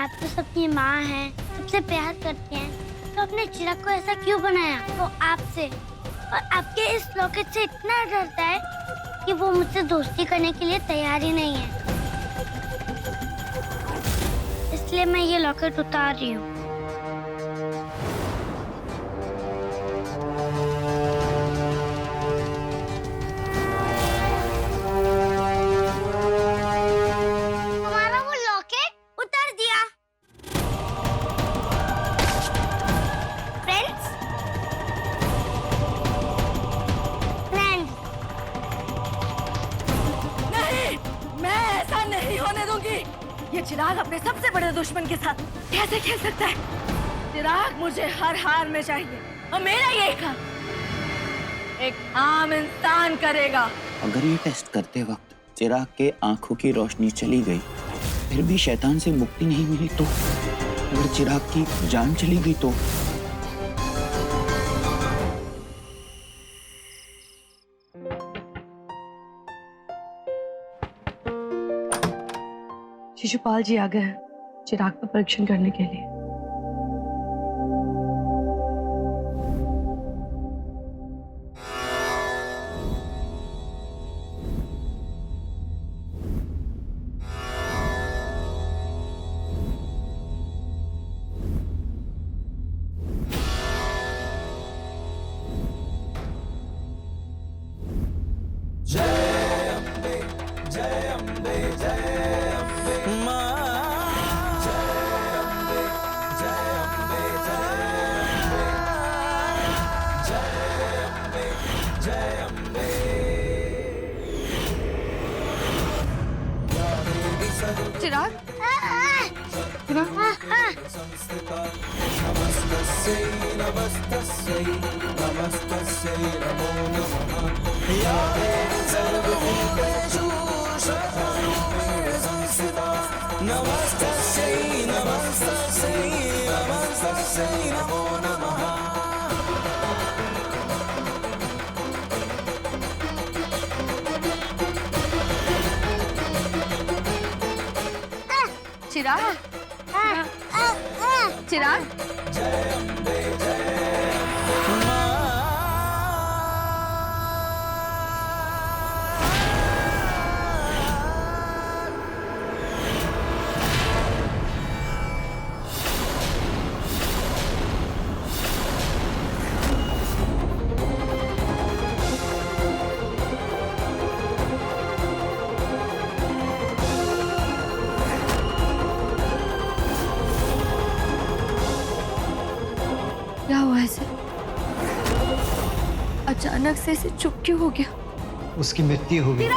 आप तो सबकी माँ हैं, सबसे प्यार करती हैं, तो अपने चिराग को ऐसा क्यों बनाया? वो आपसे और आपके इस लॉकेट से इतना डरता है कि वो मुझसे दोस्ती करने के लिए तैयार ही नहीं है। इसलिए मैं ये लॉकेट उतार रही हूँ। तुम्हारा वो लॉकेट उतार दिया। फ्रेंड्स, नहीं, मैं ऐसा नहीं होने दूंगी। ये चिराग अपने सबसे बड़े दुश्मन के साथ कैसे खेल सकता है? चिराग मुझे हर हार में चाहिए और मेरा ये काम एक आम इंसान करेगा। अगर ये टेस्ट करते वक्त चिराग के आंखों की रोशनी चली गई, फिर भी शैतान से मुक्ति नहीं मिली तो? अगर चिराग की जान चली गई तो? शिशुपाल जी आ गए हैं चिराग का परीक्षण करने के लिए। चिराग, चिराग, चिराग, क्या हुआ ऐसे? अचानक से इसे चुप क्यों हो गया? उसकी मृत्यु हो गई।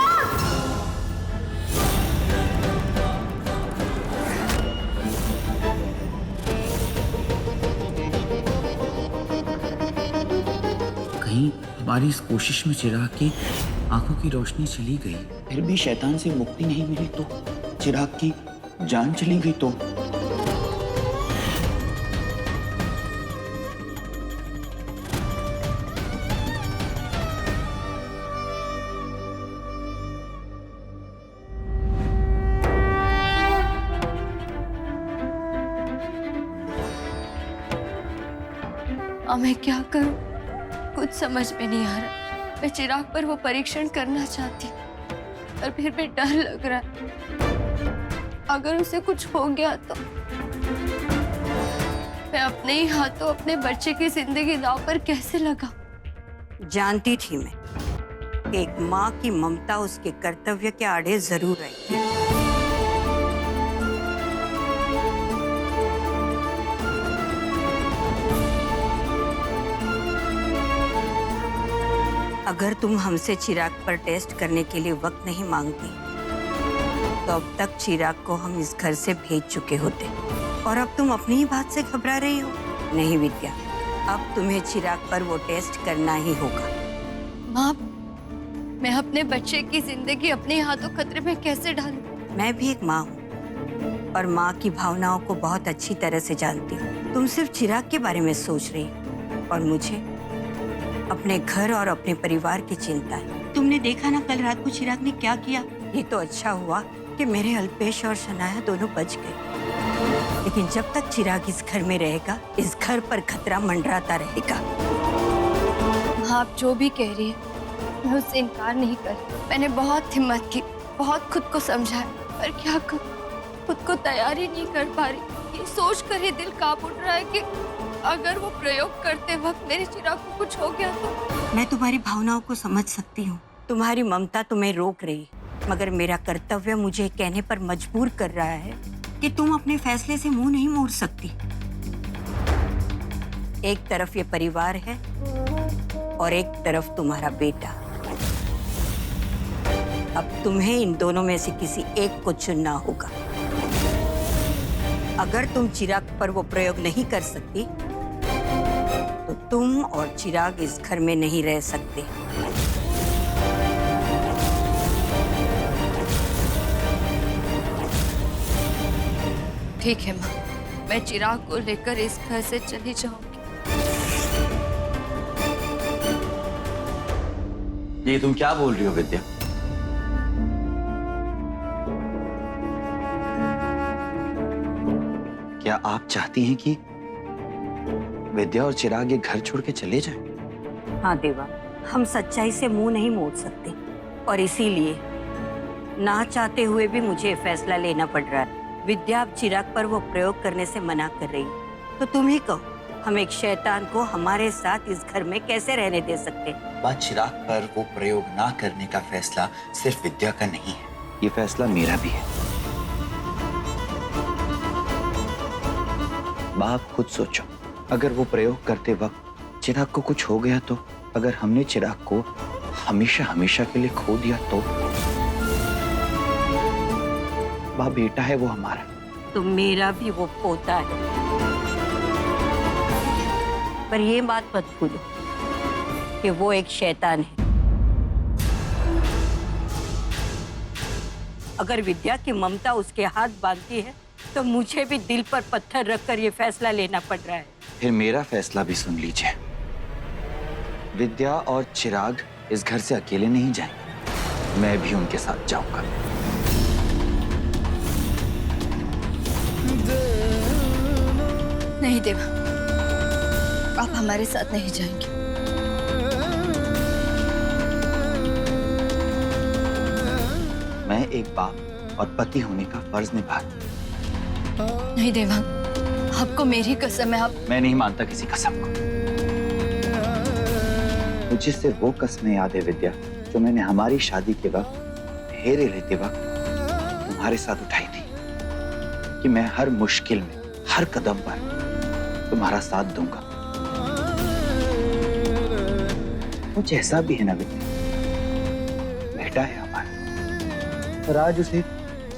कहीं हमारी इस कोशिश में चिराग की आंखों की रोशनी चली गई, फिर भी शैतान से मुक्ति नहीं मिली तो? चिराग की जान चली गई तो? अब मैं क्या करूं? कुछ समझ में नहीं आ रहा। मैं चिराग पर वो परीक्षण करना चाहती पर फिर भी डर लग रहा है। अगर उसे कुछ हो गया तो मैं अपने ही हाथों अपने बच्चे की जिंदगी दांव पर कैसे लगा? जानती थी मैं कि एक माँ की ममता उसके कर्तव्य के आड़े जरूर आई। अगर तुम हमसे चिराग पर टेस्ट करने के लिए वक्त नहीं मांगती तो अब तक चिराग को हम इस घर से भेज चुके होते। और अब तुम अपनी ही बात से घबरा रही हो? नहीं विद्या, अब तुम्हें चिराग पर वो टेस्ट करना ही होगा। माँ, मैं अपने बच्चे की जिंदगी अपने हाथों खतरे में कैसे डालूं? मैं भी एक माँ हूँ और माँ की भावनाओं को बहुत अच्छी तरह से जानती हूँ। तुम सिर्फ चिराग के बारे में सोच रही हो और मुझे अपने घर और अपने परिवार की चिंता है। तुमने देखा ना कल रात को चिराग ने क्या किया? ये तो अच्छा हुआ कि मेरे अल्पेश और शनाया दोनों बच गए। लेकिन जब तक चिराग इस घर में रहेगा, इस घर पर खतरा मंडराता रहेगा। आप जो भी कह रही है मैं उससे इनकार नहीं कर रही। मैंने बहुत हिम्मत की, बहुत खुद को समझाया, पर क्या करूं, खुद को तैयार ही नहीं कर पा रही। ये सोच कर ही दिल कांप उठ रहा है कि अगर वो प्रयोग करते वक्त मेरे चिराग को कुछ हो गया तो। मैं तुम्हारी भावनाओं को समझ सकती हूँ, तुम्हारी ममता तुम्हें रोक रही, मगर मेरा कर्तव्य मुझे कहने पर मजबूर कर रहा है कि तुम अपने फैसले से मुंह नहीं मोड़ सकती। एक तरफ ये परिवार है और एक तरफ तुम्हारा बेटा। अब तुम्हें इन दोनों में से किसी एक को चुनना होगा। अगर तुम चिराग पर वो प्रयोग नहीं कर सकती तो तुम और चिराग इस घर में नहीं रह सकते। ठीक है माँ, मैं चिराग को लेकर इस घर से चली जाऊंगी। ये तुम क्या बोल रही हो विद्या? क्या आप चाहती हैं कि विद्या और चिराग ये घर छोड़ के चले जाएं? हाँ देवा, हम सच्चाई से मुंह नहीं मोड़ सकते और इसीलिए ना चाहते हुए भी मुझे फैसला लेना पड़ रहा है। विद्या अब चिराग पर वो प्रयोग करने से मना कर रही, तो तुम ही कहो, हम एक शैतान को हमारे साथ इस घर में कैसे रहने दे सकते? बात चिराग पर वो प्रयोग ना करने का फैसला सिर्फ विद्या का नहीं है, ये फैसला मेरा भी है। बाप खुद सोचो, अगर वो प्रयोग करते वक्त चिराग को कुछ हो गया तो, अगर हमने चिराग को हमेशा हमेशा के लिए खो दिया तो? बाप बेटा है वो हमारा, तो मेरा भी वो पोता है। पर ये बात मत भूलो कि वो एक शैतान है। अगर विद्या की ममता उसके हाथ बांधती है तो मुझे भी दिल पर पत्थर रखकर ये फैसला लेना पड़ रहा है। फिर मेरा फैसला भी सुन लीजिए, विद्या और चिराग इस घर से अकेले नहीं जाएंगे, मैं भी उनके साथ जाऊंगा। नहीं देवा, आप हमारे साथ नहीं जाएंगे। मैं एक बाप और पति होने का फर्ज निभाता। नहीं देवा, आपको मेरी कसम है। आप मैं नहीं मानता किसी कसम को। मुझे सिर्फ वो कसमें याद है विद्या, जो मैंने हमारी शादी के वक्त फेरे लेते वक्त तुम्हारे साथ उठाई थी, कि मैं हर मुश्किल में, हर कदम पर तुम्हारा साथ दूंगा। कुछ ऐसा भी है ना विद्या, बेटा है हमारा, और आज उसे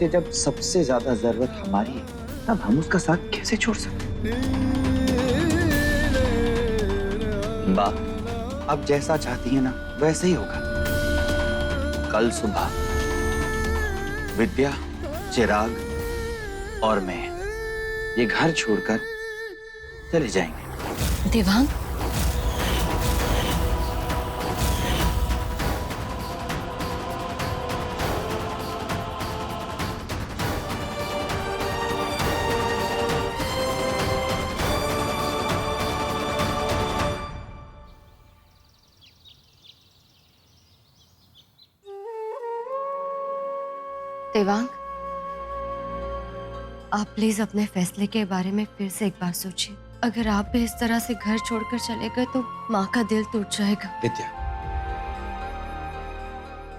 जब सबसे ज्यादा जरूरत हमारी है, तब हम उसका साथ कैसे छोड़ सकते? बाप, अब जैसा चाहती है ना वैसे ही होगा। कल सुबह विद्या, चिराग और मैं ये घर छोड़कर चले जाएंगे। देवांग, देवांग, आप प्लीज अपने फैसले के बारे में फिर से एक बार सोचिए। अगर आप भी इस तरह से घर छोड़कर चले गए तो माँ का दिल टूट जाएगा। विद्या,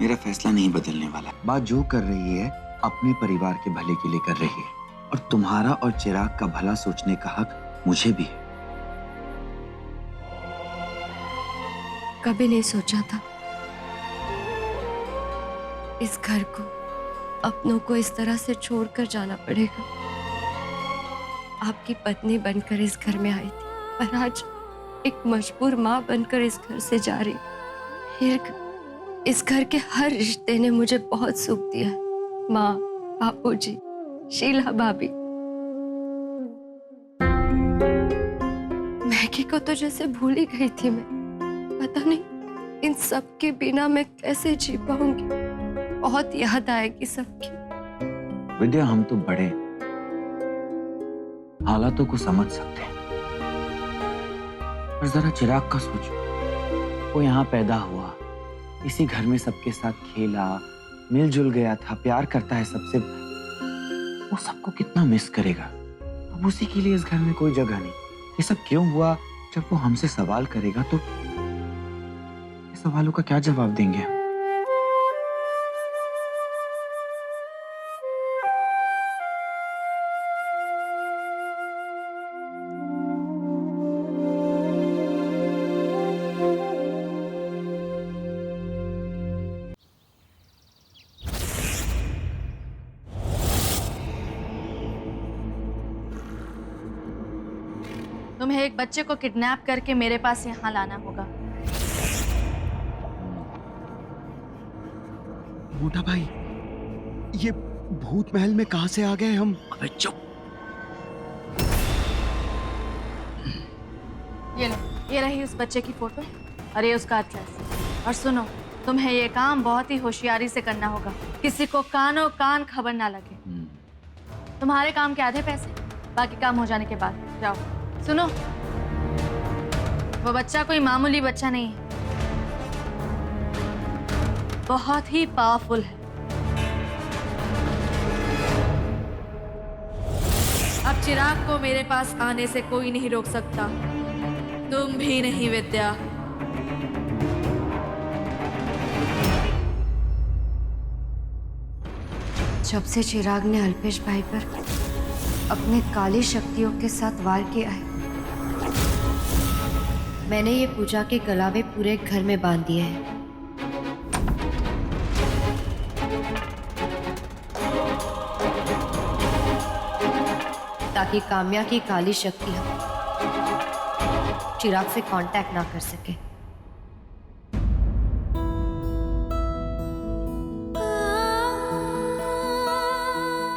मेरा फैसला नहीं बदलने वाला। बात जो कर रही है अपने परिवार के भले के लिए कर रही है, और तुम्हारा और चिराग का भला सोचने का हक मुझे भी है। कभी नहीं सोचा था इस घर को, अपनों को इस तरह से छोड़कर जाना पड़ेगा। आपकी पत्नी बनकर इस घर में आई थी, पर आज एक मजबूर माँ बनकर इस घर से जा रही। फिर इस घर के हर रिश्ते ने मुझे बहुत सुख दिया। माँ, बापूजी, शीला भाभी। मैगी को तो जैसे भूल ही गई थी मैं। पता नहीं इन सब के बिना मैं कैसे जी पाऊंगी। बहुत याद आएगी सबकी। विद्या, हम तो बड़े, हालातों को समझ सकते हैं, पर जरा चिराग का सोचो। वो यहाँ पैदा हुआ, इसी घर में सबके साथ खेला, मिलजुल गया था, प्यार करता है सबसे। वो सबको कितना मिस करेगा। अब उसी के लिए इस घर में कोई जगह नहीं। ये सब क्यों हुआ? जब वो हमसे सवाल करेगा तो ये सवालों का क्या जवाब देंगे हम? तुम्हें एक बच्चे को किडनैप करके मेरे पास यहाँ लाना होगा। मोटा भाई, ये भूत महल में कहां से आ गए हम? अबे चुप। ये लो, ये रही उस बच्चे की फोटो और ये उसका एड्रेस। और सुनो, तुम्हें ये काम बहुत ही होशियारी से करना होगा, किसी को कानों कान खबर ना लगे। तुम्हारे काम के आधे पैसे, बाकी काम हो जाने के बाद। जाओ। सुनो, वो बच्चा कोई मामूली बच्चा नहीं है, बहुत ही पावरफुल है। अब चिराग को मेरे पास आने से कोई नहीं रोक सकता, तुम भी नहीं विद्या। जब से चिराग ने अल्पेश भाई पर अपने काली शक्तियों के साथ वार किया है, मैंने ये पूजा के कलावे पूरे घर में बांध दिए हैं। ताकि काम्या की काली शक्ति चिराग से कांटेक्ट ना कर सके।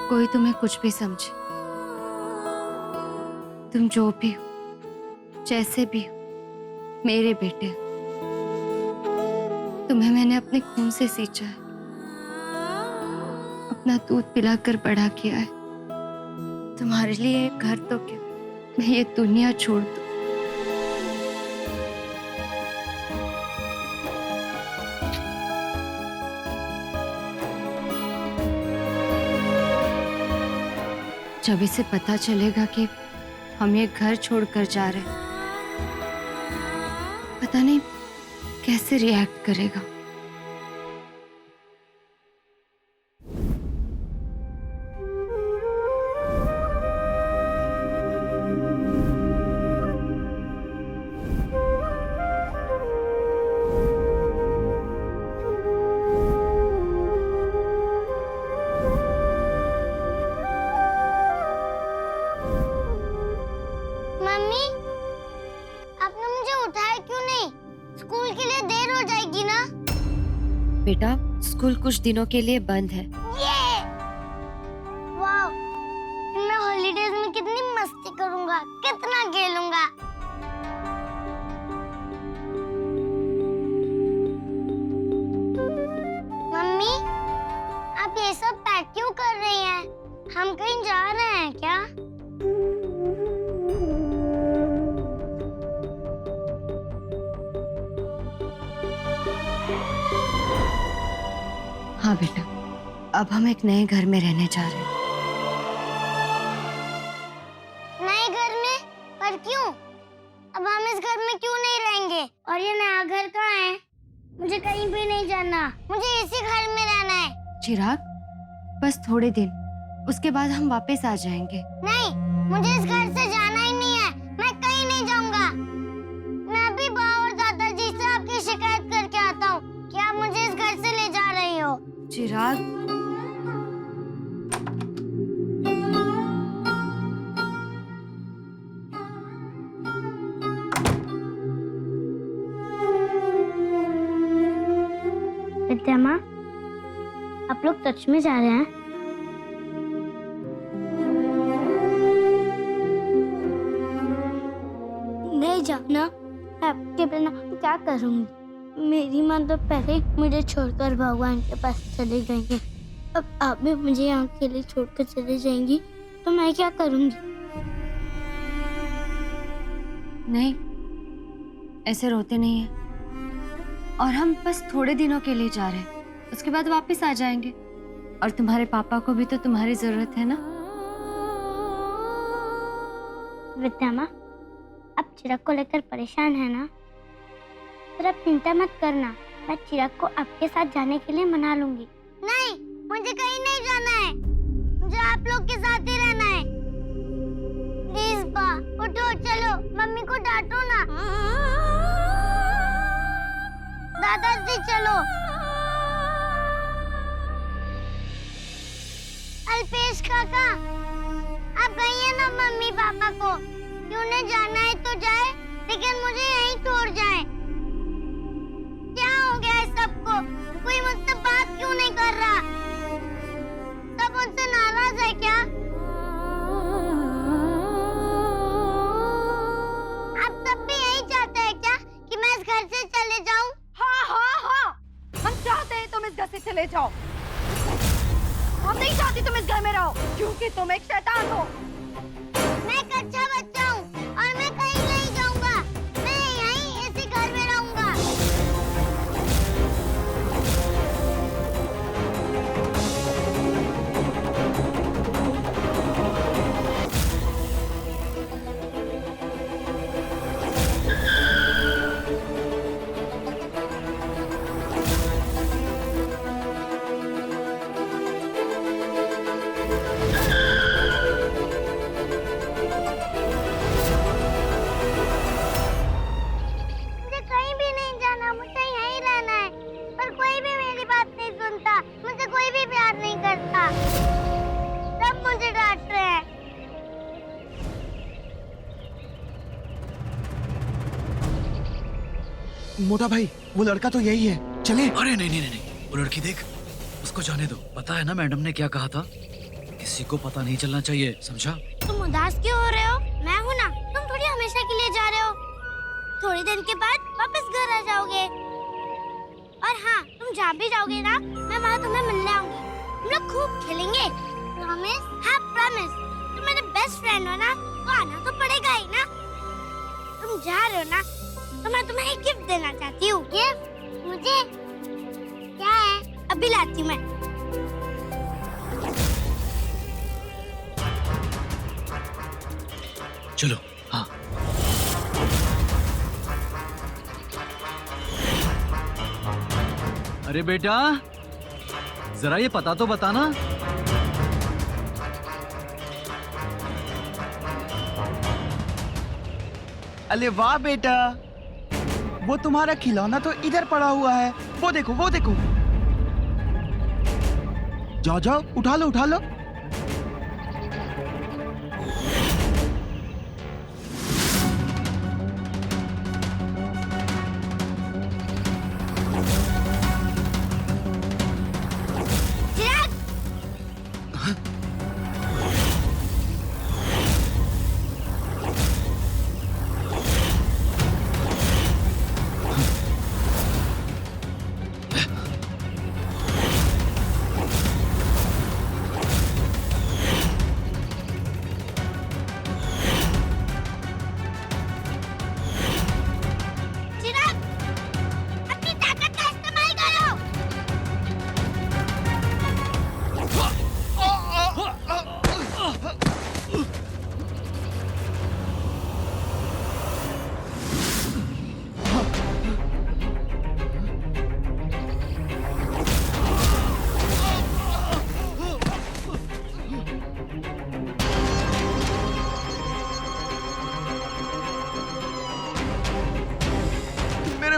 कोई तुम्हें कुछ भी समझे, तुम जो भी हो, जैसे भी हो, मेरे बेटे, तुम्हें मैंने अपने खून से सींचा है, अपना दूध पिलाकर बड़ा किया है। तुम्हारे लिए एक घर तो क्या, मैं ये दुनिया छोड़ दूं। जब इसे पता चलेगा कि हम ये घर छोड़कर जा रहे हैं, पता नहीं कैसे रिएक्ट करेगा। मम्मी, आपने मुझे उठाया क्यों नहीं? स्कूल के लिए देर हो जाएगी ना? बेटा, स्कूल कुछ दिनों के लिए बंद है। ये वाह, मैं हॉलीडेज में कितनी मस्ती करूंगा, कितना खेलूंगा। मम्मी, आप ये सब पैक क्यों कर रही हैं? हम कहीं जा रहे हैं क्या? हाँ बेटा, अब हम एक नए घर में रहने जा रहे हैं। नए घर में? पर क्यों? अब हम इस घर में क्यों नहीं रहेंगे? और ये नया घर कहाँ है? मुझे कहीं भी नहीं जाना, मुझे इसी घर में रहना है। चिराग, बस थोड़े दिन, उसके बाद हम वापस आ जाएंगे। नहीं, मुझे इस घर से जाना ही नहीं है, मैं कहीं नहीं जाऊंगा। मैं अभी बाबा और दादाजी से आपकी शिकायत करके आता हूँ कि आप मुझे इस घर से ले जा रही हो। चिराग, विद्या माँ, आप लोग सच में जा रहे हैं? नहीं जाना, आपके बिना क्या करूँगी? मेरी माँ तो पहले ही मुझे छोड़कर भगवान के पास चली गई है। अब आप भी मुझे यहाँ अकेले छोड़कर चले जाएंगी तो मैं क्या करूँगी? नहीं, ऐसे रोते नहीं है। और हम बस थोड़े दिनों के लिए जा रहे हैं, उसके बाद वापस आ जाएंगे। और तुम्हारे पापा को भी तो तुम्हारी जरूरत है ना। विद्या माँ, आप चिराग को लेकर परेशान है ना, पर आप चिंता मत करना, मैं चिराग को आपके साथ जाने के लिए मना लूंगी। नहीं, मुझे कहीं नहीं जाना है, मुझे आप लोग के साथ ही रहना है। प्लीज बा, उठो, चलो, मम्मी को डांटो ना। दादाजी चलो। अल्पेश काका, आप कहिए ना मम्मी पापा को कि उन्हें जाना है तो जाए, लेकिन मुझे यहीं छोड़ जाए। क्या हो गया है सबको? कोई मुझसे बात क्यों नहीं कर रहा? सब मुझसे नाराज है क्या? आप सब भी यही चाहते हैं क्या कि मैं इस घर से चले जाऊं? हाँ हाँ हाँ, हम चाहते हैं तुम इस घर से चले जाओ। हम नहीं चाहती तुम इस घर में रहो, क्योंकि तुम एक शैतान हो। मैं एक अच्छा बच्चा हूँ और मैं कहीं नहीं जाऊंगा। मैं यहीं इसी घर में रहूंगा। मुझे कहीं भी नहीं जाना, मुझे यहीं रहना है। पर कोई भी मेरी बात नहीं सुनता, मुझे कोई भी प्यार नहीं करता। सब मुझे डांट रहे हैं। मोटा भाई, वो लड़का तो यही है, चले। अरे नहीं नहीं नहीं नहीं, वो लड़की देख, उसको जाने दो। पता है ना मैडम ने क्या कहा था, किसी को पता नहीं चलना चाहिए, समझा? तुम उदास क्यों हो रहे हो? मैं हूँ ना, तुम थोड़ी हमेशा के लिए जा रहे हो। थोड़ी दिन के बाद वापस घर आ जाओगे। और हाँ, तुम जहाँ भी जाओगे ना, मैं वहाँ तुम्हें मिलने आऊंगी। हम लोग खूब खेलेंगे। प्रॉमिस? हाँ प्रॉमिस। तुम मेरे बेस्ट फ्रेंड हो ना, तो आना तो पड़ेगा ही ना। तुम जा रहे हो ना, तो मैं तुम्हें एक गिफ्ट देना चाहती हूँ। गिफ्ट? मुझे? क्या है? अभी लाती हूँ मैं। चलो। हाँ अरे बेटा, जरा ये पता तो बताना। अरे वाह बेटा, वो तुम्हारा खिलौना तो इधर पड़ा हुआ है। वो देखो, वो देखो। जाओ जाओ, उठा लो, उठा लो।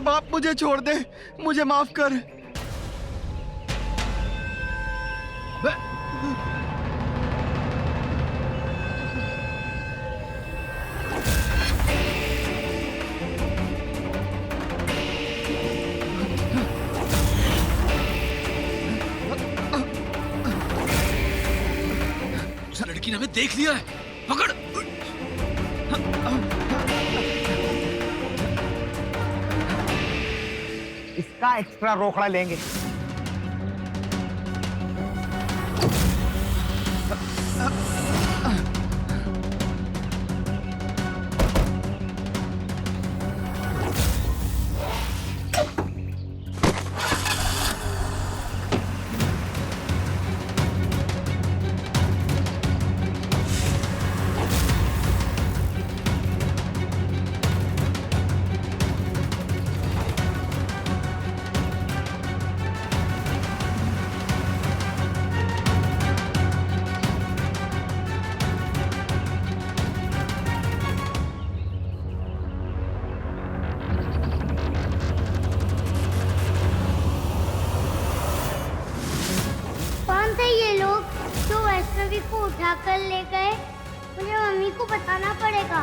बाप, मुझे छोड़ दे, मुझे माफ कर। उस लड़की ने हमें देख लिया है, पकड़। इसका एक्स्ट्रा रोकड़ा लेंगे। जानवी को उठाकर ले गए, मुझे मम्मी को बताना पड़ेगा।